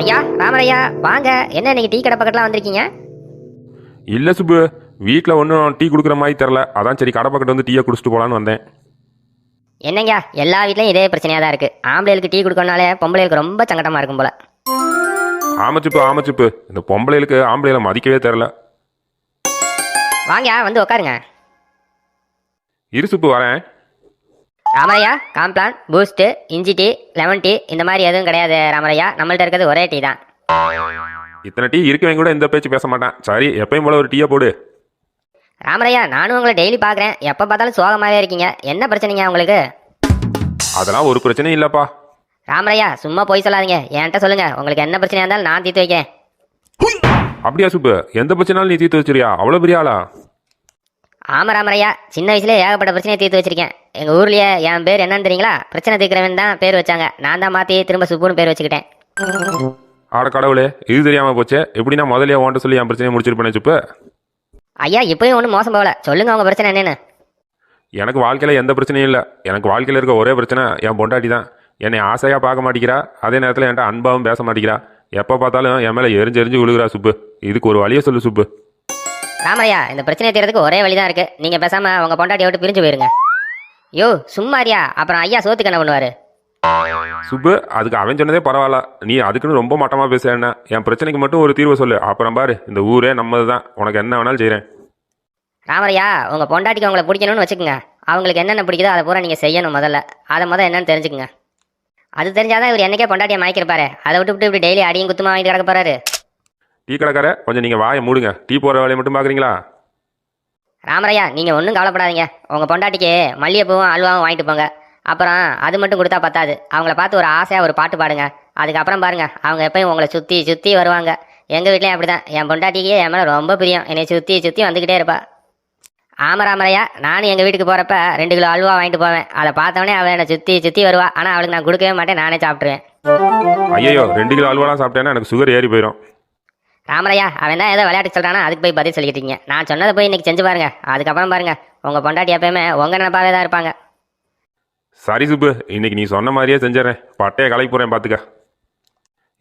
ஐயா ராமரையா வாங்க. என்ன இன்னைக்கு டீ கடை பக்கத்துல வந்திருக்கீங்க? இல்லை சுப்பு, வீட்டில் ஒன்றும் டீ கொடுக்குற மாதிரி தெரில. அதான் சரி கடை பக்கத்து வந்து டீயை குடிச்சிட்டு போகலான்னு வந்தேன். என்னங்க எல்லா வீட்லயும் இதே பிரச்சனையா தான் இருக்கு. ஆம்பளைகளுக்கு டீ கொடுக்கறனாலே பொம்பளைகளுக்கு ரொம்ப சங்கடமா இருக்கும் போல. ஆமச்சுப்பு, இந்த பொம்பளைகளுக்கு ஆம்பளைகளை மதிக்கவே தெரில. வாங்க வந்து உட்காருங்க. இரு சுப்பு வரேன். ராமரையா காம்ப்ளான், பூஸ்ட், இஞ்சி டீ, லெமன் டீ இந்த மாதிரி எதுவும் கிடையாது ராமரையா. நம்மள்ட்ட இருக்கிறது ஒரே டீ தான். இத்தனை டீ இருக்கவங்க கூட இந்த பேச்சு பேச மாட்டேன். சரி எப்பயும் போல ஒரு டீயை போடு. ராமரையா நானும் உங்களை டெய்லி பார்க்குறேன். எப்போ பார்த்தாலும் சோகமாகவே இருக்கீங்க. என்ன பிரச்சனைங்க உங்களுக்கு? அதெல்லாம் ஒரு பிரச்சனையும் இல்லைப்பா. ராமரையா சும்மா போய் சொல்லாதீங்க, என்கிட்ட சொல்லுங்க. உங்களுக்கு என்ன பிரச்சனையா இருந்தாலும் நான் தீர்த்து வைக்கிறேன். அப்படியா சுப்பு, எந்த பிரச்சனாலும் நீ தீர்த்து வச்சிருக்கியா? அவ்வளோ பெரிய ஆளா? ஆமாம் ராமரையா, சின்ன வயசுல ஏகப்பட்ட பிரச்சனையை தீர்த்து வச்சிருக்கேன். எங்கள் ஊர்லேயே என் பேர் என்னன்னு தெரியுங்களா? பிரச்சனை தீர்க்கிறவன் தான் பேர் வச்சாங்க. நான் தான் மாற்றி திரும்ப சுப்புன்னு பேர் வச்சுக்கிட்டேன். ஆட கடவுளே, இது தெரியாமல் போச்சே. எப்படி நான் முதலே ஓண்ட சொல்லி என் பிரச்சனையை முடிச்சிருப்பேனே சுப்பு. ஐயா இப்போயும் ஒன்றும் மோசம் போகல. சொல்லுங்க உங்கள் பிரச்சனை என்னன்னு. எனக்கு வாழ்க்கையில் எந்த பிரச்சனையும் இல்லை. எனக்கு வாழ்க்கையில் இருக்க ஒரே பிரச்சனை என் பொண்டாட்டி தான். என்னை ஆசையாக பார்க்க மாட்டேங்கிறா. அதே நேரத்தில் என்கிட்ட அன்பாகவும் பேச மாட்டேங்கிறா. எப்போ பார்த்தாலும் என் மேலே எரிஞ்சு விழுகிறா சுப்பு. இதுக்கு ஒரு வழியை சொல்லு சுப்பு. ராமரையா இந்த பிரச்சனையை தீர்றதுக்கு ஒரே வழி தான் இருக்குது. நீங்கள் பேசாமல் உங்கள் பொண்டாட்டியை விட்டு பிரிஞ்சு போயிருங்க. யோ சும்மாரியா, அப்புறம் ஐயா சோத்துக்கு என்ன பண்ணுவார்? சுப்பு, அதுக்கு அவன் சொன்னதே பரவாயில்ல. நீ அதுக்குன்னு ரொம்ப மட்டமாக பேச. என்ன என் பிரச்சனைக்கு மட்டும் ஒரு தீர்வை சொல்லு. அப்புறம் பாரு, இந்த ஊரே நம்மது தான். உனக்கு என்ன வேணாலும் செய்கிறேன். ராமரையா உங்கள் பொண்டாட்டிக்கு உங்களை பிடிக்கணும்னு வச்சுக்கோங்க. அவங்களுக்கு என்னென்ன பிடிக்குதோ அதை பூரா நீங்கள் செய்யணும். முதல்ல அதை என்னன்னு தெரிஞ்சுக்குங்க. அது தெரிஞ்சாதான் இவர் என்னைக்கே பொண்டாட்டியை மாய்க்கிருப்பாரு. அதை விட்டு இப்படி டெய்லி அடியும் குத்துமா வாங்கிட்டு கிடக்க போறாரு. டீ கடைக்கார, கொஞ்சம் நீங்கள் வாயை மூடுங்க. டீ போகிற வேலையை மட்டும் பார்க்குறீங்களா? ராமரையா நீங்கள் ஒன்றும் கவலைப்படாதீங்க. உங்கள் பொண்டாட்டிக்கு மல்லிகைப்பூவும் அல்வாவும் வாங்கிட்டு போங்க. அப்புறம் அது மட்டும் கொடுத்தா பத்தாது. அவங்கள பார்த்து ஒரு ஆசையாக ஒரு பாட்டு பாடுங்க. அதுக்கப்புறம் பாருங்க, அவங்க எப்பயும் உங்களை சுற்றி வருவாங்க. எங்கள் வீட்லேயும் அப்படி தான். என் பொண்டாட்டிக்கு என் மேலே ரொம்ப பிரியம். என்னை சுற்றி வந்துக்கிட்டே இருப்பா. ஆமாம் ராமரையா, நானும் எங்கள் வீட்டுக்கு போகிறப்ப 2 கிலோ அல்வா வாங்கிட்டு போவேன். அதை பார்த்தவொடனே அவள் என்னை சுற்றி வருவா. ஆனால் அவளுக்கு நான் கொடுக்கவே மாட்டேன், நானே சாப்பிட்ருவேன். ஐயோ, 2 கிலோ அல்வாலாம் சாப்பிட்டேன்னா எனக்கு சுகர் ஏறி போயிடும். ராமரையா அவன் தான் ஏதோ விளையாட்டு சொல்கிறானா, அதுக்கு போய் பதில் சொல்லிக்கிட்டீங்க. நான் சொன்னதை போய் இன்னைக்கு செஞ்சு பாருங்க. அதுக்கப்புறம் பாருங்க, உங்கள் பொண்டாட்டி எப்பயுமே உங்கள் நினைப்பாவே தான் இருப்பாங்க. சரி சுப்பு, இன்னைக்கு நீ சொன்ன மாதிரியே செஞ்சிடறேன். பட்டையை கலைக்கு போகிறேன் பார்த்துக்க.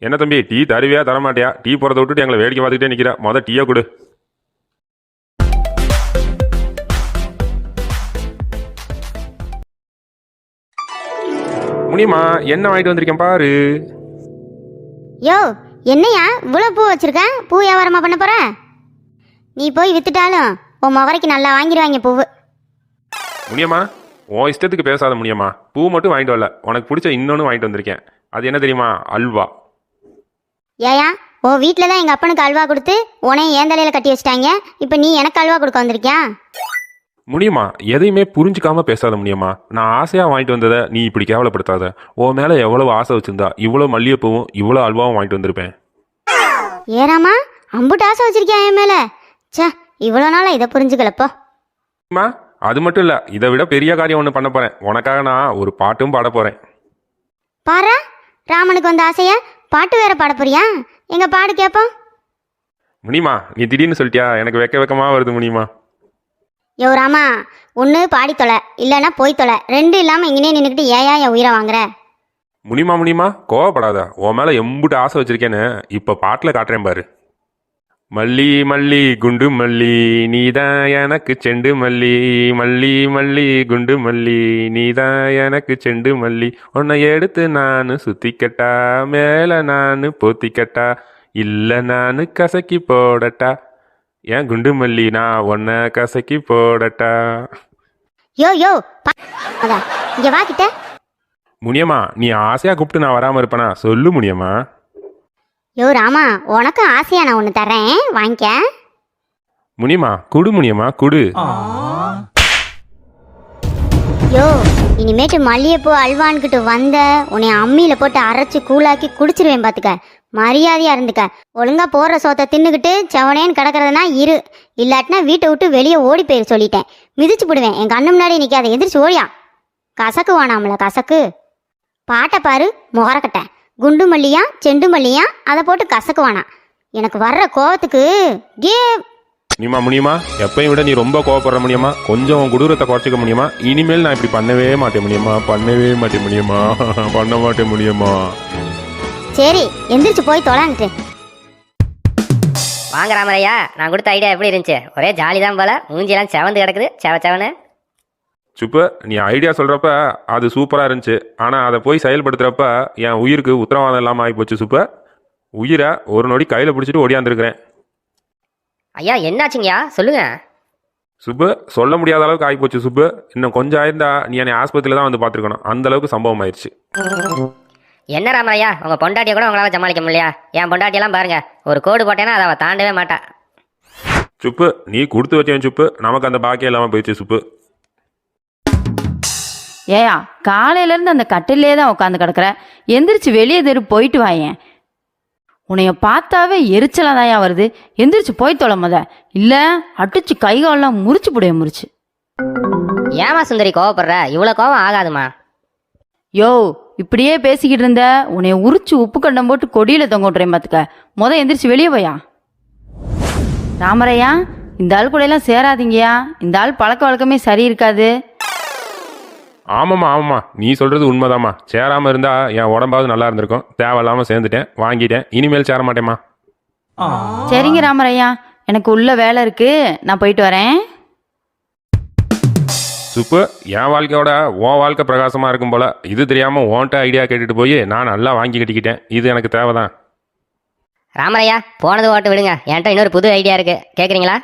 என்ன தம்பி, டீ தருவியா தரமாட்டியா? டீ போகிறத விட்டுட்டு எங்களை வேடிக்கை பார்த்துக்கிட்டே நிற்கிற. மொதல் டீயை கொடு. முடியுமா? என்ன வாங்கிட்டு வந்திருக்கேன் பாரு. யோ என்னையா இவ்வளோ பூ வச்சிருக்கேன்? பூ வியாபாரமா பண்ண போற? நீ போய் வித்துட்டாலும் உன் முகரைக்கு நல்லா வாங்கிடுவாங்க பூவு. முடியுமா, உன் இஷ்டத்துக்கு பேசாத முடியுமா. பூ மட்டும் வாங்கிட்டு வரல, உனக்கு பிடிச்ச இன்னொன்று வாங்கிட்டு வந்திருக்கேன். அது என்ன தெரியுமா? அல்வா. ஏயா உன் வீட்டில் தான் எங்கள் அப்பனுக்கு அல்வா கொடுத்து உனையும் ஏன் தலையில் கட்டி வச்சிட்டாங்க. இப்போ நீ எனக்கு அல்வா கொடுக்க வந்திருக்கியா? முடியுமா, எதையுமே புரிஞ்சுக்காம பேசாத முடியுமா. நான் ஆசையாக வாங்கிட்டு வந்ததை நீ இப்படி கேவலப்படுத்தாத. உன் மேலே எவ்வளவு ஆசை வச்சிருந்தா இவ்வளோ மல்லிகைப்பூவும் இவ்வளோ அல்வாவும் வாங்கிட்டு வந்திருப்பேன். ஏறாமா அம்புட்டு ஆசை வச்சிருக்கியா என் மேலே? சே, இவ்வளோ நாளாக இதை புரிஞ்சுக்கலப்போ. அது மட்டும் இல்லை, இதை விட பெரிய காரியம் ஒன்று பண்ண போகிறேன். உனக்காக நான் ஒரு பாட்டும் பாட போகிறேன். பாரா, ராமனுக்கு வந்த ஆசைய பாட்டு வேற பாட போறியா? எங்க பாடு கேட்போம். முடியுமா, நீ திடீர்னு சொல்லிட்டியா, எனக்கு வெக்கமாக வருது. முடியுமா? யோ ராமா, ஒன்று பாடி தொலை, இல்லைன்னா போய் தொலை. 2 இல்லாமல் இங்கனே நின்றுக்கிட்டு ஏயா என் உயிரை வாங்குற? முடியுமா, கோவப்படாத. உன் மேலே எம்புட்டு ஆசை வச்சிருக்கேன்னு இப்போ பாட்டில் காட்டுறேன் பாரு. மல்லி மல்லி குண்டு மல்லி நீதான் எனக்கு செண்டு மல்லி. மல்லி மல்லி குண்டு மல்லி நீதான் எனக்கு செண்டு மல்லி. உன்னை எடுத்து நான் சுத்திக்கட்டா, மேலே நான் போத்திக்கட்டா, இல்லை நான் கசக்கி போடட்டா. ஏன் குண்டு மல்லி, நான் உன்னை கசக்கி போடட்டா. யோ இங்க வா கிட்ட. முடியுமா, நீ ஆசையாக கூப்பிட்டு நான் வராமல் இருப்பேனா? சொல்லு முடியுமா. யோ ராமா, உனக்கும் ஆசையா நான் ஒன்று தரேன், வாங்கிக்க. முடியுமா, குடு முடியுமா, குடு. யோ இனிமேட்டு மல்லிகைப்பூ அல்வான்கிட்ட வந்த உன்னை அம்மியில் போட்டு அரைச்சி கூழாக்கி குடிச்சிருவேன் பார்த்துக்க. மரியாதையா இருந்துக்க. ஒழுங்கா போடுற சோத்தை தின்னுக்கிட்டு செவனேன்னு கிடக்கிறதுனா இரு, இல்லாட்டினா வீட்டை விட்டு வெளியே ஓடி போயிரு சொல்லிட்டேன். மிதிச்சு போடுவேன். என் கண்ணு முன்னாடி நிற்காத, எந்திரிச்சு ஓடியா. கசக்கு வானாமல கசக்கு. பாட்டை பாரு முகரக்கட்ட. குண்டு மல்லியா செண்டு மல்லியா அதை போட்டு கசக்குவானா. எனக்கு வர்ற கோவத்துக்கு கே. முடியுமா, எப்பயும் விட நீ ரொம்ப கோவப்படுற முடியுமா. கொஞ்சம் கொடூரத்தை குறைச்சிக்க முடியுமா. இனிமேல் நான் இப்படி பண்ணவே மாட்டேன் முடியுமா. பண்ணவே மாட்டேன் முடியுமா. பண்ண மாட்டேன் முடியுமா. சரி எந்திரிச்சு போய் தொலைங்கிட்டு. வாங்க ராமரையா, நான் கொடுத்த ஐடியா எப்படி இருந்துச்சு? ஒரே ஜாலி தான் போல, மூஞ்சியெல்லாம் செவந்து கிடக்குது செவன்னு. சுப்பு, நீ ஐடியா சொல்கிறப்ப அது சூப்பராக இருந்துச்சு. ஆனால் அதை போய் செயல்படுத்துகிறப்ப என் உயிருக்கு உத்தரவாதம் இல்லாமல் ஆகிப்போச்சு சுப்பு. உயிரை ஒரு நொடி கையில் பிடிச்சிட்டு ஓடியாந்துருக்கிறேன். ஐயா என்னாச்சுங்கய்யா சொல்லுங்க. சுப்பு, சொல்ல முடியாத அளவுக்கு ஆகிப்போச்சு சுப்பு. இன்னும் கொஞ்சம் ஆயிருந்தா நீ என்னை ஆஸ்பத்திரியில் தான் வந்து பார்த்துருக்கணும். அந்த அளவுக்கு சம்பவம் ஆயிடுச்சு. என்ன ராமரையா, உங்கள் பொண்டாட்டியை கூட உங்களால் சமாளிக்க முடியலையா? என் பொண்டாட்டியெல்லாம் பாருங்க, ஒரு கோடு போட்டேன்னா அதை அவள் தாண்டவே மாட்டா. சுப்பு, நீ கொடுத்து வச்சேன் சுப்பு. நமக்கு அந்த பாக்கியம் இல்லாமல் போயிடுச்சு சுப்பு. ஏயா, காலையிலேருந்து அந்த கட்டிலே தான் உட்காந்து கிடக்குற. எந்திரிச்சு வெளியே தெரு போயிட்டு வாயேன். உன்னைய பார்த்தாவே எரிச்சலாக தாயா வருது. எந்திரிச்சு போய் தொலை முத, இல்லை அடிச்சு கை காலெல்லாம் முறிச்சு புடைய முறிச்சு. ஏமா சுந்தரி கோவப்படுற? இவ்வளோ கோவம் ஆகாதுமா. யோ, இப்படியே பேசிக்கிட்டு இருந்த உன்னைய உரிச்சு உப்பு கண்டம் போட்டு கொடியில் தொங்க விட்றேன் பார்த்துக்க. முத எந்திரிச்சு வெளியே போயா. ராமரையா, இந்த ஆள் கூட எல்லாம் சேராதீங்கயா. இந்த ஆள் பழக்க வழக்கமே சரி இருக்காது. ஆமாம்மா, நீ சொல்கிறது உண்மைதாம்மா. சேராமல் இருந்தால் என் உடம்பாவது நல்லா இருந்திருக்கும். தேவையில்லாமல் சேர்ந்துட்டேன், வாங்கிட்டேன். இனிமேல் சேர மாட்டேம்மா. சரிங்க ராமரையா, எனக்கு உள்ள வேலை இருக்கு, நான் போயிட்டு வரேன். சுப்பு, என் வாழ்க்கையோட உன் வாழ்க்கை பிரகாசமாக இருக்கும் போல. இது தெரியாமல் உன்கிட்ட ஐடியா கேட்டுட்டு போய் நான் நல்லா வாங்கி கட்டிக்கிட்டேன். இது எனக்கு தேவைதான். ராமரையா, போனது ஓட்டு விடுங்க, என்கிட்ட இன்னொரு புது ஐடியா இருக்கு, கேட்குறீங்களா?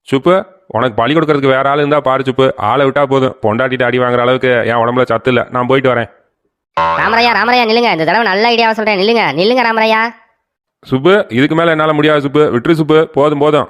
சுப்பு, உனக்கு பழி கொடுக்கறதுக்கு வேற ஆள் இருந்தால் பாரு சுப்பு. ஆளை விட்டா போதும். பொண்டாட்டிட்டு அடி வாங்குற அளவுக்கு என் உடம்புல சத்து இல்லை. நான் போயிட்டு வரேன். ராமரையா நில்லுங்க, இந்த தடவை நல்ல ஐடியாவை சொல்கிறேன். நில்லுங்க ராமரையா. சுப்பு, இதுக்கு மேலே என்னால் முடியாது சுப்பு. விட்டுரு சுப்பு, போதும்.